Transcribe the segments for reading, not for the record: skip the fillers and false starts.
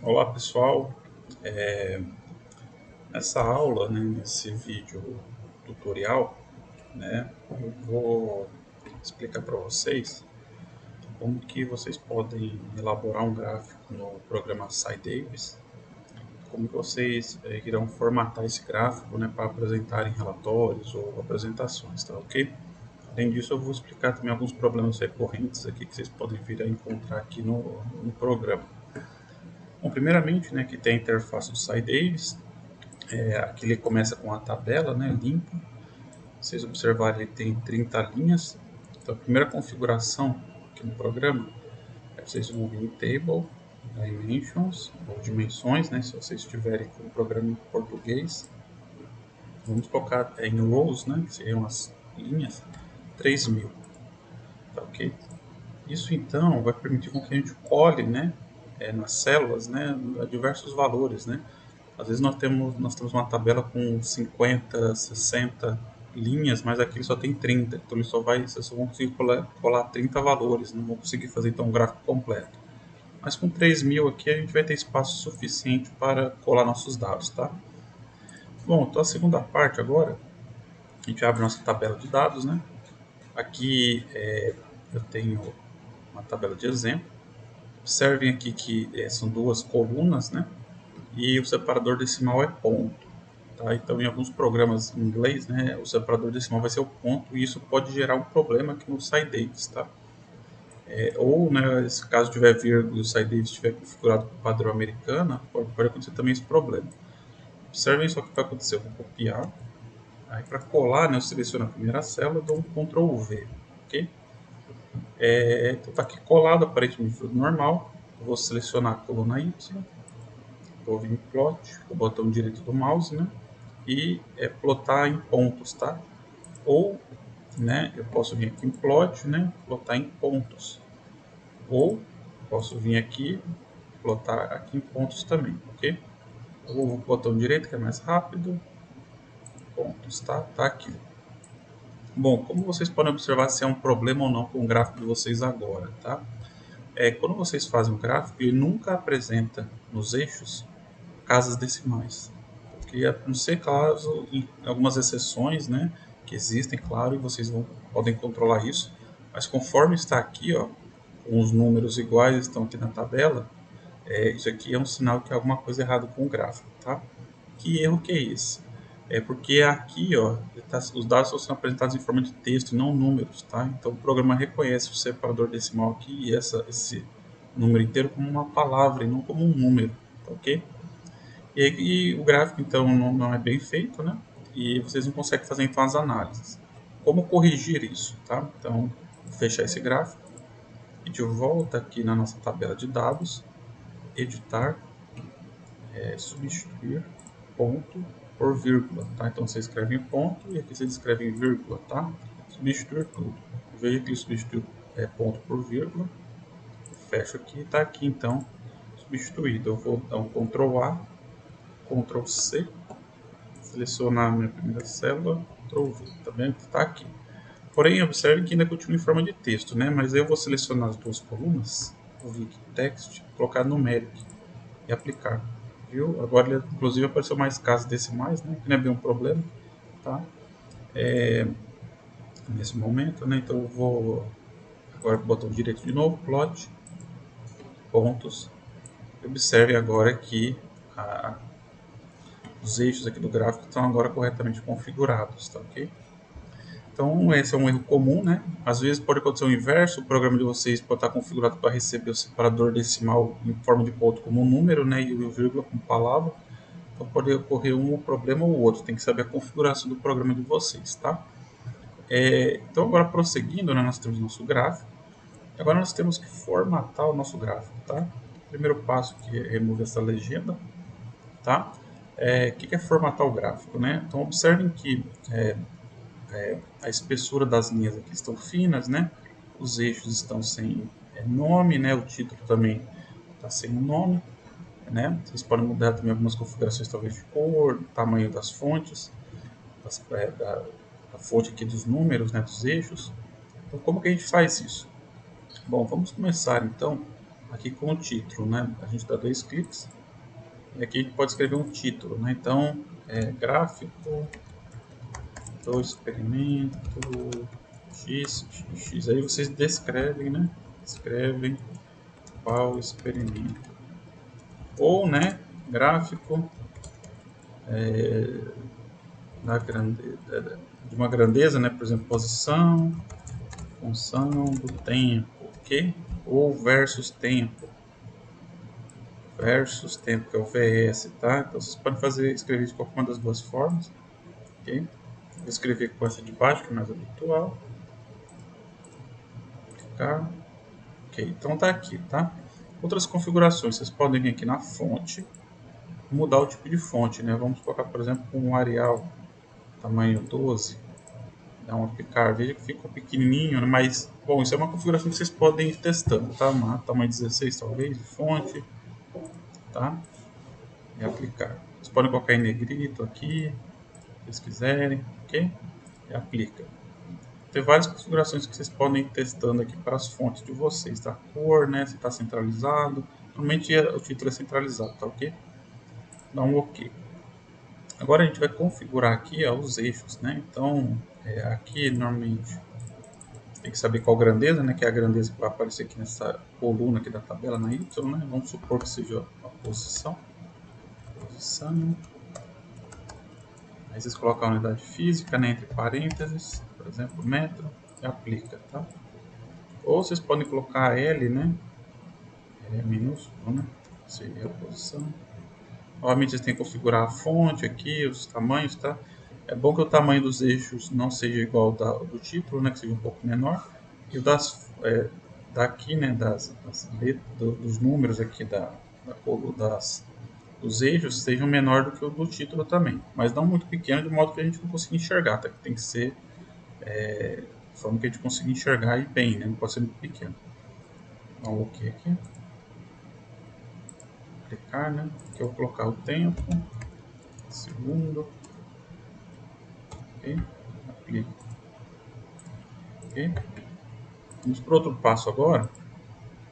Olá pessoal, nessa aula, nesse vídeo tutorial, eu vou explicar para vocês como que vocês podem elaborar um gráfico no programa SciDavis, como que vocês irão formatar esse gráfico, para apresentar em relatórios ou apresentações, tá ok? Além disso, eu vou explicar também alguns problemas recorrentes aqui que vocês podem vir a encontrar aqui no programa. Bom, primeiramente, aqui tem a interface do SciDavis. Aqui ele começa com a tabela, limpa. Vocês observarem, ele tem 30 linhas. Então, a primeira configuração aqui no programa é vocês vão vir em Table, Dimensions, ou dimensões, se vocês estiverem com o programa em português. Vamos colocar em rows, que seriam as linhas, 3000. Tá ok? Isso, então, vai permitir com que a gente cole, nas células, diversos valores, Às vezes nós temos uma tabela com 50, 60 linhas, mas aqui ele só tem 30. Então vocês só vão conseguir colar 30 valores, não vão conseguir fazer então um gráfico completo. Mas com 3000 aqui a gente vai ter espaço suficiente para colar nossos dados, tá? Bom, então a segunda parte agora, a gente abre nossa tabela de dados, Aqui eu tenho uma tabela de exemplo. Observem aqui que são duas colunas, E o separador decimal é ponto. Tá? Então, em alguns programas em inglês, o separador decimal vai ser o ponto, e isso pode gerar um problema aqui no SciDavis, tá? Ou, se caso tiver vírgula e o SciDavis estiver configurado para o padrão americano, pode acontecer também esse problema. Observem só o que vai acontecer. Eu vou copiar. Aí, para colar, eu seleciono a primeira célula e dou um Ctrl V. Ok? Então, está aqui colado, aparentemente tudo normal. Eu vou selecionar a coluna Y. Vou vir em Plot, com o botão direito do mouse, e plotar em pontos, tá? Ou, eu posso vir aqui em Plot, plotar em pontos. Ou, posso vir aqui, plotar aqui em pontos também, ok? Ou o botão direito, que é mais rápido, pontos, tá? Tá aqui. Bom, como vocês podem observar se é um problema ou não com o gráfico de vocês agora, tá? Quando vocês fazem um gráfico, ele nunca apresenta nos eixos casas decimais. Porque, a não ser caso, em algumas exceções, que existem, claro, e vocês podem controlar isso, mas conforme está aqui, ó, com os números iguais estão aqui na tabela, isso aqui é um sinal que há alguma coisa errada com o gráfico, tá? Que erro que é esse? É porque aqui, ó, os dados estão sendo apresentados em forma de texto e não números, tá? Então o programa reconhece o separador decimal aqui e esse número inteiro como uma palavra e não como um número, tá ok? E o gráfico, então, não é bem feito, E vocês não conseguem fazer, então, as análises. Como corrigir isso, tá? Então, vou fechar esse gráfico. A gente volta aqui na nossa tabela de dados, editar, substituir ponto por vírgula, tá? Então, você escreve em ponto e aqui você escreve em vírgula, tá? Substituir tudo. Veja que substituir ponto por vírgula. Fecho aqui, está aqui, então, substituído. Eu vou dar um Ctrl A, Ctrl C, selecionar a minha primeira célula, Ctrl V, tá vendo? Está aqui. Porém, observe que ainda continua em forma de texto, Mas eu vou selecionar as duas colunas, vou vir aqui, Text, colocar Numeric e aplicar. Viu? Agora, inclusive, apareceu mais casas decimais, Que não é bem um problema, tá? Nesse momento, Então, eu vou agora com o botão direito de novo, Plot, pontos. Observe agora que os eixos aqui do gráfico estão agora corretamente configurados, tá ok? Então, esse é um erro comum, Às vezes pode acontecer o inverso, o programa de vocês pode estar configurado para receber o separador decimal em forma de ponto como um número, E o vírgula como palavra. Então, pode ocorrer um problema ou outro, tem que saber a configuração do programa de vocês, tá? Então, agora prosseguindo, nós temos nosso gráfico. Agora nós temos que formatar o nosso gráfico, tá? Primeiro passo aqui é remover essa legenda, tá? O que é formatar o gráfico, Então, observem que a espessura das linhas aqui estão finas, Os eixos estão sem nome, O título também está sem nome, Vocês podem mudar também algumas configurações, talvez de cor, tamanho das fontes, da fonte aqui dos números, Dos eixos. Então, como que a gente faz isso? Bom, vamos começar então aqui com o título, né? A gente dá 2 cliques e aqui a gente pode escrever um título, né? Então, gráfico do experimento x. Aí vocês descrevem, né? Escrevem qual experimento. Ou, né? Gráfico de uma grandeza, né? Por exemplo, posição, função do tempo, ok? Ou versus tempo, que é o VS, tá? Então vocês podem escrever de qualquer uma das duas formas, ok? Vou escrever com essa de baixo, que é mais habitual. Clicar. Ok, então tá aqui, tá? Outras configurações, vocês podem vir aqui na fonte, mudar o tipo de fonte, né? Vamos colocar, por exemplo, um Arial, tamanho 12. Dá um aplicar, veja que ficou pequenininho, né? Mas, bom, isso é uma configuração que vocês podem ir testando, tá? Tamanho 16 talvez, de fonte, tá? E aplicar. Vocês podem colocar em negrito aqui, se vocês quiserem, ok? E aplica. Tem várias configurações que vocês podem ir testando aqui para as fontes de vocês, tá? Cor, né? Se está centralizado. Normalmente o título é centralizado, tá ok? Dá um ok. Agora a gente vai configurar aqui os eixos, né? Então, aqui normalmente tem que saber qual grandeza, né? Que é a grandeza que vai aparecer aqui nessa coluna aqui da tabela na Y, né? Vamos supor que seja a posição. Aí vocês colocam a unidade física, né? Entre parênteses, por exemplo, metro, e aplica, tá? Ou vocês podem colocar L, né? Minúsculo, né? Seria a posição. Novamente vocês têm que configurar a fonte aqui, os tamanhos, tá? É bom que o tamanho dos eixos não seja igual ao do título, né? Que seja um pouco menor. E o daqui, né? Dos números aqui dos eixos sejam menor do que o do título também. Mas não muito pequeno, de modo que a gente não consiga enxergar, tá? Que tem que ser de forma que a gente consiga enxergar e bem, né? Não pode ser muito pequeno. Dá um OK aqui. Clicar, né? Aqui eu vou colocar o tempo, segundo, ok? Aplico, ok? Vamos para outro passo agora,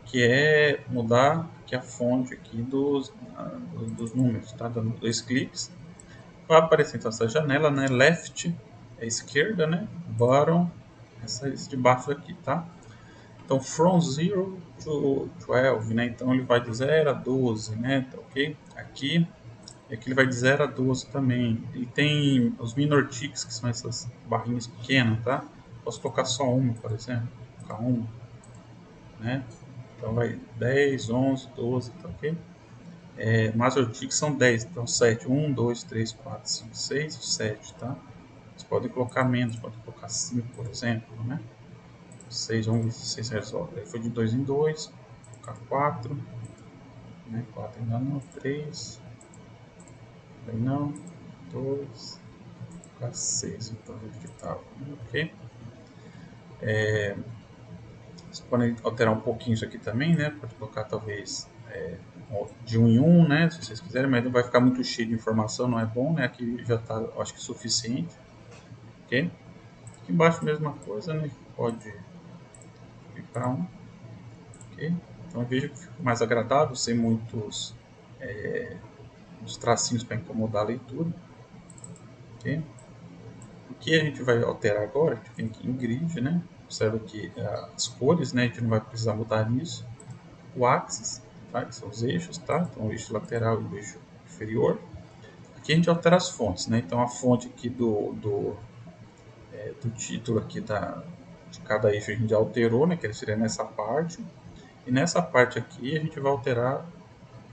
que é mudar aqui a fonte aqui dos números, tá? Dando 2 cliques, vai aparecer então essa janela, né? Left é esquerda, né? Bottom, esse de baixo aqui, tá? Então, from 0 to 12, né? Então, ele vai de 0 a 12, né? Tá ok? Aqui ele vai de 0 a 12 também. Ele tem os minor ticks, que são essas barrinhas pequenas, tá? Posso colocar só uma, por exemplo. Colocar uma, né? Então, vai 10, 11, 12, tá ok? Major ticks são 10, então 7. 1, 2, 3, 4, 5, 6, 7, tá? Vocês podem colocar menos, podem colocar 5, por exemplo, né? 6, vamos ver se vocês resolvem. Aí foi de 2 em 2, colocar 4, né? 4 ainda não, 3, aí não, 2, colocar 6, então verificar, ok? Vocês podem alterar um pouquinho isso aqui também, né? Pode colocar talvez de 1 em 1, né? Se vocês quiserem, mas não vai ficar muito cheio de informação, não é bom, né? Aqui já está, acho que suficiente, ok? Aqui embaixo a mesma coisa, né? Pode ir para 1, ok? Então veja que fica mais agradável, sem muitos tracinhos para incomodar a leitura, ok? O que a gente vai alterar agora, a gente vem aqui em grid, né? Observa que as cores, né? A gente não vai precisar mudar nisso. O axis, tá? Que são os eixos, tá? Então o eixo lateral e o eixo inferior. Aqui a gente altera as fontes, né? Então a fonte aqui do título aqui de cada eixo a gente já alterou, né? Que ele seria nessa parte. E nessa parte aqui a gente vai alterar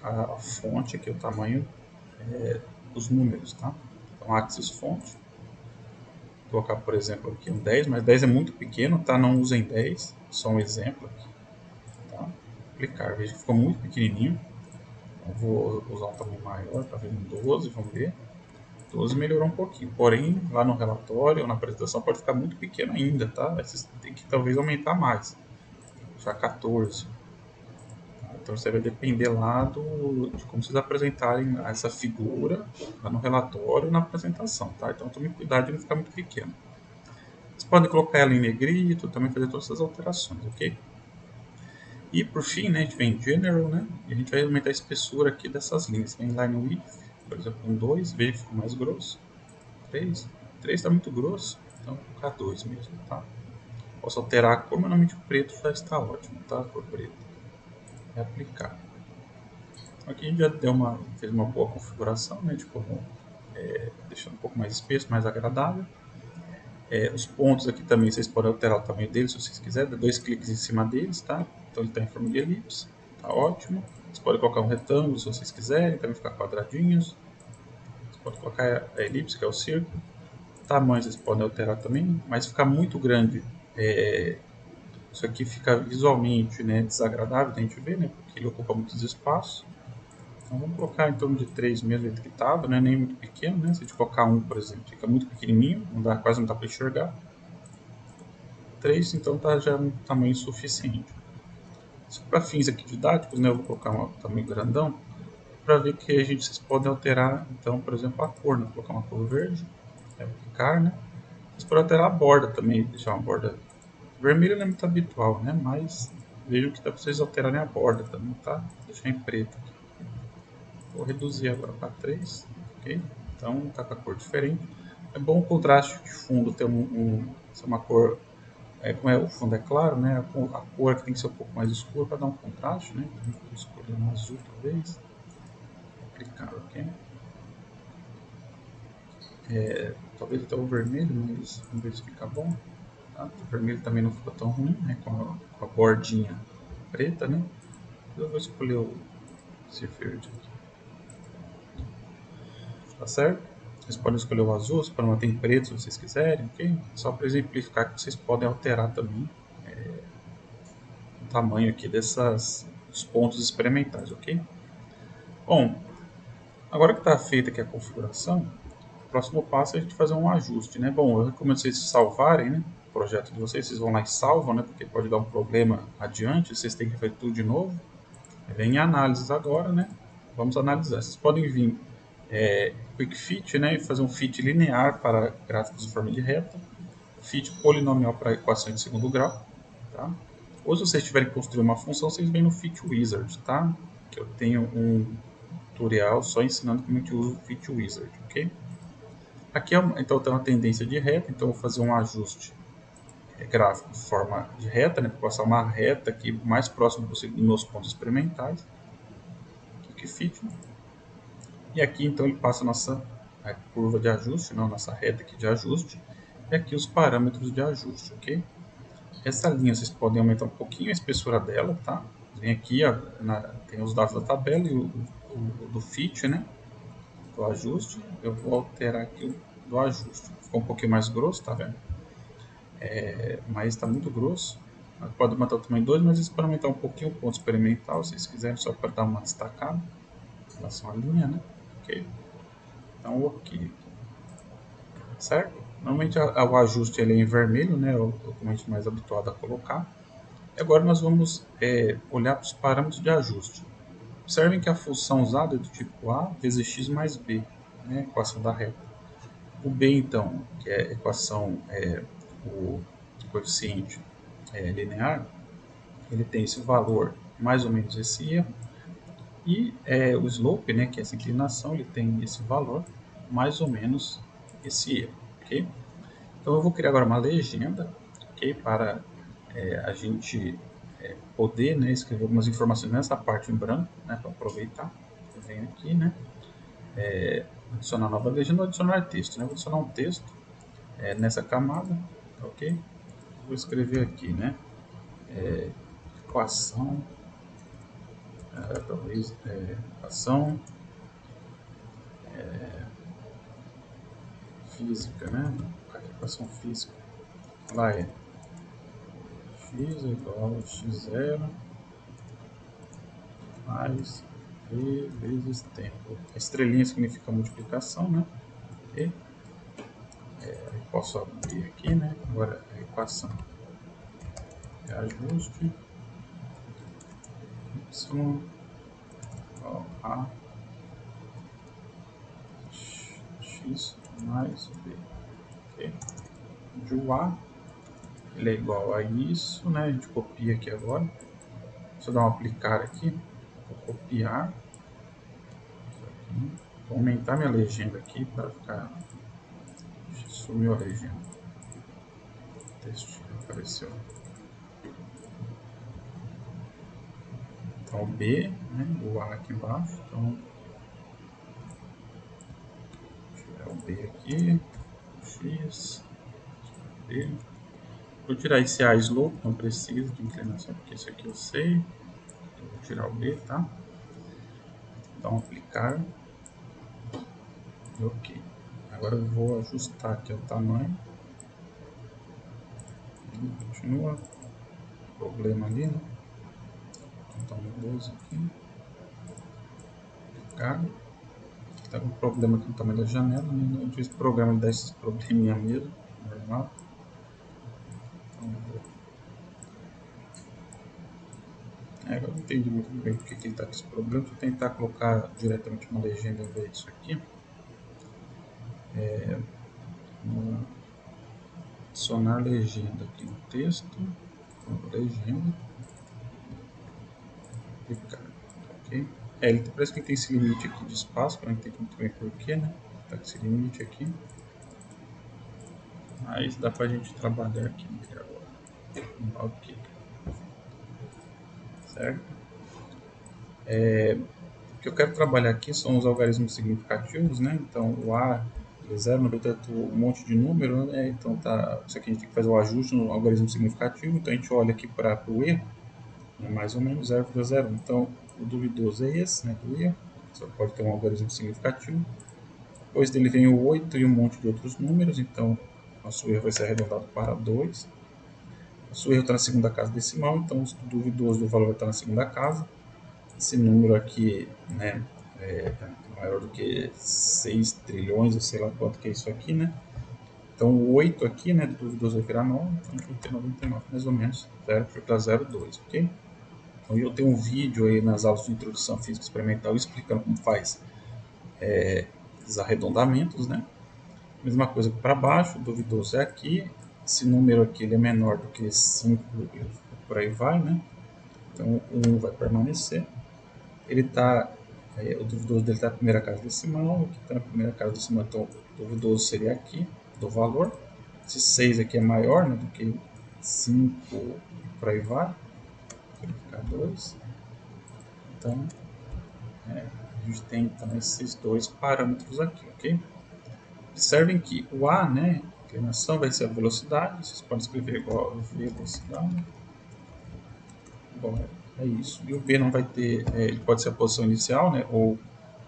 a fonte, aqui o tamanho dos números, tá? Então axis fonte. Vou colocar, por exemplo, aqui um 10, mas 10 é muito pequeno, tá? Não usem 10, só um exemplo aqui. Tá? Aplicar, veja que ficou muito pequenininho. Então, vou usar um tamanho maior, tá vendo? 12, vamos ver. 12 melhorou um pouquinho, porém, lá no relatório ou na apresentação pode ficar muito pequeno ainda, tá? Vocês tem que talvez aumentar mais, já 14. Tá? Então, isso vai depender lá de como vocês apresentarem essa figura lá no relatório e na apresentação, tá? Então, tome cuidado de não ficar muito pequeno. Você pode colocar ela em negrito, também fazer todas essas alterações, ok? E por fim, né, a gente vem em General, né, e a gente vai aumentar a espessura aqui dessas linhas. Vem Line Width, por exemplo, um 2, veja que ficou mais grosso. 3 está muito grosso, então vou colocar 2 mesmo, tá? Posso alterar a cor, mas normalmente o preto já está ótimo, tá? A cor preta. É aplicar. Aqui a gente já fez uma boa configuração, né, de como deixando um pouco mais espesso, mais agradável. Os pontos aqui também vocês podem alterar o tamanho deles se vocês quiserem, dá 2 cliques em cima deles, tá? Então ele está em forma de elipse, tá ótimo. Vocês podem colocar um retângulo se vocês quiserem, também ficar quadradinhos. Vocês podem colocar a elipse, que é o círculo. O tamanho vocês podem alterar também, mas ficar muito grande, isso aqui fica visualmente, né, desagradável da gente ver, né, porque ele ocupa muitos espaços. Então vamos colocar em torno de 3 mesmo, jeito que estava, né? Nem muito pequeno, né? Se a gente colocar um, por exemplo, fica muito pequenininho, quase não dá para enxergar. 3, então tá já um tamanho suficiente. Para fins aqui didáticos, né? Eu vou colocar um tamanho grandão, para ver que vocês podem alterar, então, por exemplo, a cor, né? Vou colocar uma cor verde, aplicar, né? Vocês podem alterar a borda também, deixar uma borda vermelha, não é muito habitual, né? Mas vejam que dá para vocês alterarem a borda também, tá? Deixar em preto aqui. Vou reduzir agora para 3, ok? Então está com a cor diferente. É bom o contraste de fundo ter uma cor, como o fundo é claro, né? A cor aqui tem que ser um pouco mais escura para dar um contraste, né? Então vou escolher um azul talvez. Aplicar, ok? Talvez até o vermelho, mas vamos ver se fica bom. Tá? O vermelho também não ficou tão ruim, né? Com a bordinha preta, né? Eu vou escolher esse verde aqui. Tá certo? Vocês podem escolher o azul, vocês podem manter em preto se vocês quiserem, ok? Só para exemplificar que vocês podem alterar também o tamanho aqui dos pontos experimentais, ok? Bom, agora que está feita aqui a configuração, o próximo passo é a gente fazer um ajuste, né? Bom, eu recomendo vocês salvarem, né, o projeto de vocês vão lá e salvam, né? Porque pode dar um problema adiante, vocês têm que fazer tudo de novo. Vem em análises agora, né? Vamos analisar. Vocês podem vir Quick Fit, né, e fazer um fit linear para gráficos de forma de reta, fit polinomial para equações de segundo grau, tá? Ou se vocês tiverem que construir uma função, vocês vêm no Fit Wizard, tá? Que eu tenho um tutorial só ensinando como a gente usa o Fit Wizard, ok? Aqui então tem uma tendência de reta, então eu vou fazer um ajuste gráfico de forma de reta, né, para passar uma reta aqui o mais próximo possível dos meus pontos experimentais. Quick Fit. E aqui então ele passa a nossa curva de ajuste, não, nossa reta aqui de ajuste, e aqui os parâmetros de ajuste, ok? Essa linha vocês podem aumentar um pouquinho a espessura dela, tá? Vem aqui, ó, tem os dados da tabela e o do fit, né? Do ajuste. Eu vou alterar aqui o do ajuste. Ficou um pouquinho mais grosso, tá vendo? Mas está muito grosso. Pode aumentar o tamanho 2, mas vocês podem aumentar um pouquinho o ponto experimental, se vocês quiserem, só para dar uma destacada em relação à linha, né? Ok. Então, ok. Certo? Normalmente o ajuste ele é em vermelho, né? É o documento mais habituado a colocar. E agora nós vamos olhar para os parâmetros de ajuste. Observem que a função usada é do tipo A vezes x mais b, né? Equação da reta. O b, então, que é a equação, o coeficiente linear, ele tem esse valor, mais ou menos esse erro. E o slope, né, que é essa inclinação, ele tem esse valor, mais ou menos esse erro, ok? Então eu vou criar agora uma legenda, ok, para a gente poder, né, escrever algumas informações nessa parte em branco, né, para aproveitar. Eu venho aqui, né, adicionar nova legenda, adicionar texto, né, vou adicionar um texto nessa camada, ok? Vou escrever aqui, né, equação, talvez equação física, né, equação física, lá é x igual a x0 mais v vezes tempo. A estrelinha significa multiplicação, né? Ok? Eu posso abrir aqui, né? Agora a equação de ajuste y igual a x mais b. Ok? De o a ele é igual a isso, né? A gente copia aqui agora. Deixa eu dar um aplicar aqui. Vou copiar. Vou aumentar minha legenda aqui para ficar... Sumiu a legenda. O texto apareceu. Então o B, né, o A aqui embaixo. Então, tirar o B aqui, X, B. Vou tirar esse A slope, não precisa de inclinação, porque isso aqui eu sei. Vou tirar o B, tá? Dar um aplicar. Ok. Agora eu vou ajustar aqui o tamanho. Continua. Problema ali, né? Então, 12 aqui. Aplicar. Está com problema aqui no tamanho da janela, né? Esse programa dá esses probleminha mesmo, normal. Então, eu não entendi muito bem porque que ele está com esse problema. Deixa eu tentar colocar diretamente uma legenda em vez disso aqui. Adicionar legenda aqui no texto. Legenda. Aplicar. Ok. Ele parece que tem esse limite aqui de espaço, eu não entendi muito bem porquê, né? Tá com esse limite aqui. Mas dá pra gente trabalhar aqui nele agora. Ok. Certo? O que eu quero trabalhar aqui são os algarismos significativos, né? Então o A é 0, no entanto, um monte de número, né? Então tá, isso aqui a gente tem que fazer o ajuste no algarismo significativo, então a gente olha aqui para o erro, né? Mais ou menos 0,01. Então o duvidoso é esse, né? Do erro, só pode ter um algarismo significativo. Depois dele vem o 8 e um monte de outros números, então nosso erro vai ser arredondado para 2. Nosso erro está na segunda casa decimal, então o duvidoso do valor vai estar na segunda casa. Esse número aqui, né, é maior do que 6 trilhões, ou sei lá quanto que é isso aqui, né? Então o 8 aqui, né, do duvidoso vai virar 9, então a gente vai ter 99, mais ou menos, 0,02, ok? Então eu tenho um vídeo aí nas aulas de introdução à física experimental explicando como faz esses arredondamentos, né? Mesma coisa para baixo, o duvidoso é aqui, esse número aqui ele é menor do que 5, por aí vai, né? Então o 1 vai permanecer. Ele está, o duvidoso dele está na primeira casa decimal, aqui está na primeira casa decimal, então o duvidoso seria aqui, do valor. Esse 6 aqui é maior, né, do que 5, por aí vai, vai ficar 2. Então, a gente tem então esses dois parâmetros aqui, ok? Observem que o A, né, a inclinação vai ser a velocidade, vocês podem escrever igual a velocidade. Bom, é isso. E o B não vai ter, ele pode ser a posição inicial, né, ou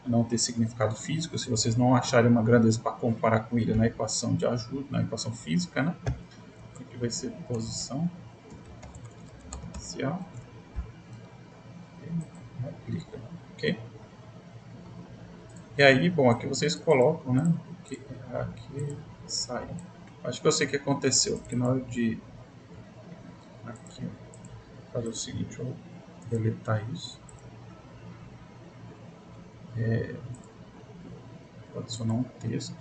não ter significado físico, se vocês não acharem uma grandeza para comparar com ele na equação de ajuda, na equação física, né? Aqui vai ser posição inicial. Aplica, ok? E aí, bom, aqui vocês colocam, né? Aqui sai. Acho que eu sei o que aconteceu, porque na hora de aqui, fazer o seguinte, eu vou deletar isso. Vou adicionar um texto.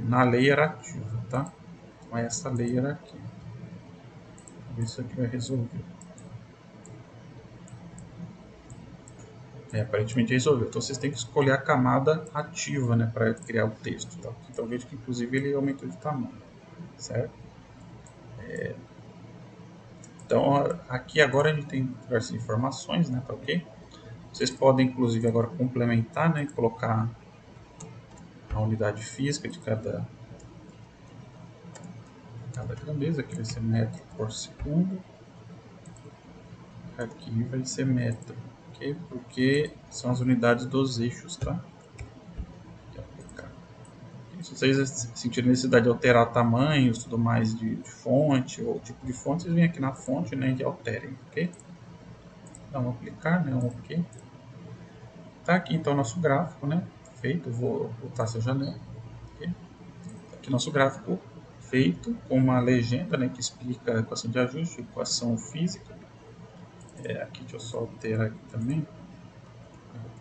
Na layer ativa, tá? Então é essa layer aqui. Vamos ver se isso aqui vai resolver. Aparentemente resolveu. Então vocês têm que escolher a camada ativa, né, para criar o texto. Tá? Então veja que inclusive ele aumentou de tamanho, certo? Então aqui agora a gente tem diversas informações, né, tá ok? Vocês podem inclusive agora complementar, né, e colocar a unidade física de cada grandeza. Aqui vai ser metro por segundo, aqui vai ser metro, ok? Porque são as unidades dos eixos, tá? Se vocês sentirem necessidade de alterar tamanhos, tudo mais de fonte ou tipo de fonte, vocês vêm aqui na fonte, né, e alterem, ok? Dá um aplicar, né, um ok. Tá aqui então nosso gráfico, né, feito. Eu vou botar essa janela, ok? Aqui nosso gráfico feito com uma legenda, né, que explica a equação de ajuste, equação física. Aqui deixa eu só alterar aqui também,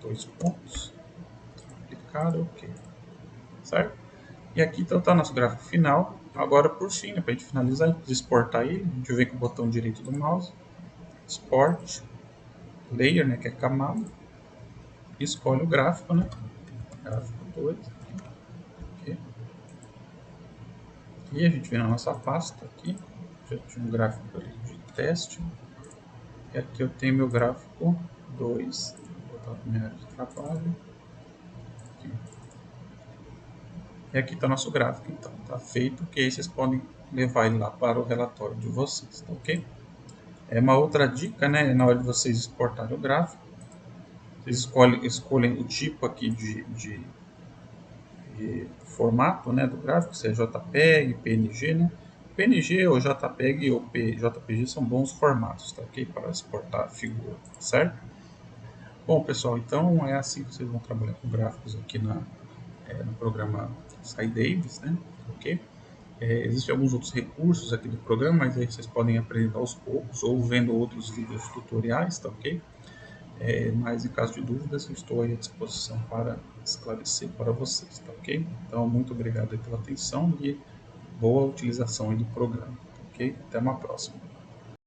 2 pontos, aplicar, ok, certo? E aqui então está nosso gráfico final. Agora, por fim, né, para a gente finalizar, a gente exportar ele, a gente vem com o botão direito do mouse, Export, Layer, né, que é camada, e escolhe o gráfico, né, gráfico 2, aqui. E a gente vem na nossa pasta aqui, já tinha um gráfico ali de teste, e aqui eu tenho meu gráfico 2, vou botar na minha área de trabalho, aqui. E aqui está nosso gráfico, então, está feito, que aí vocês podem levar ele lá para o relatório de vocês, tá ok? É uma outra dica, né, na hora de vocês exportarem o gráfico, vocês escolhem o tipo aqui de formato, né, do gráfico, se é JPEG, PNG, né? PNG ou JPEG ou JPG são bons formatos, tá ok? Para exportar a figura, certo? Bom, pessoal, então é assim que vocês vão trabalhar com gráficos aqui no programa SciDavis, né? Ok? Existem alguns outros recursos aqui do programa, mas aí vocês podem aprender aos poucos ou vendo outros vídeos tutoriais, tá ok? Mas em caso de dúvidas, eu estou aí à disposição para esclarecer para vocês, tá ok? Então, muito obrigado aí pela atenção e boa utilização aí do programa, tá ok? Até uma próxima.